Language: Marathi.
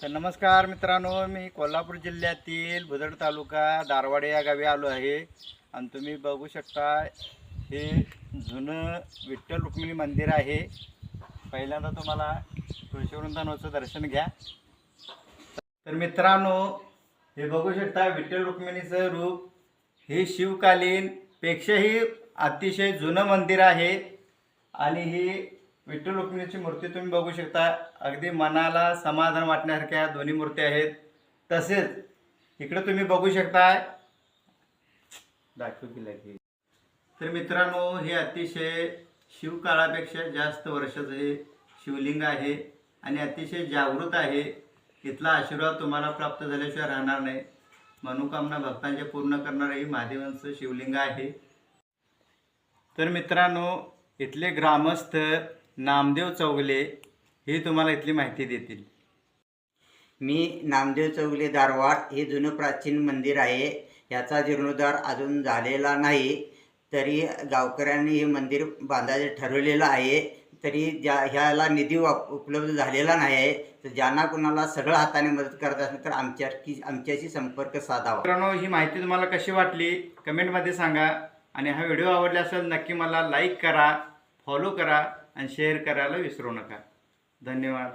तर नमस्कार मित्रांनो, मी कोल्हापूर जिल्ह्यातील भुदड तालुका दारवाडे या गावी आलो आहे आणि तुम्ही बघू शकता हे जुनं विठ्ठल रुक्मिणी मंदिर आहे। पहिल्यांदा तुम्हाला तुळशीवृंदावनाचं दर्शन घ्या। तर मित्रांनो, हे बघू शकता विठ्ठल रुक्मिणीचं रूप हे शिवकालीन पेक्षाही अतिशय जुनं मंदिर आहे आणि ही विठ्ठल रुक्मिणीची मूर्ती तुम्ही बघू शकता। अगदी मनाला समाधान वाटण्यासारख्या दोन्ही मूर्ती आहेत। तसेच इकडे तुम्ही बघू शकता दाखवली। तर मित्रांनो, हे अतिशय शिवकाळापेक्षा जास्त वर्षाचं हे शिवलिंग आहे आणि अतिशय जागृत आहे। इथला आशीर्वाद तुम्हाला प्राप्त झाल्याशिवाय राहणार नाही। मनोकामना भक्तांच्या पूर्ण करणारे ही महादेवांचं शिवलिंग आहे। तर मित्रांनो, इथले ग्रामस्थ नामदेव चौगले हे तुम्हाला इथली माहिती देतील। मी नामदेव चौगले दारवाड हे जुनं प्राचीन मंदिर आहे। याचा जीर्णोद्धार अजून झालेला नाही, तरी गावकऱ्यांनी हे मंदिर बांधायचं ठरवलेलं आहे। तरी ह्याला निधी उपलब्ध झालेला नाही आहे। तर ज्यांना कुणाला सगळं हाताने मदत करत असेल तर आमच्याशी संपर्क साधावा। मित्रांनो, ही माहिती तुम्हाला कशी वाटली कमेंटमध्ये सांगा आणि हा व्हिडिओ आवडला असेल नक्की मला लाईक करा, फॉलो करा आणि शेअर करायला विसरू नका। धन्यवाद।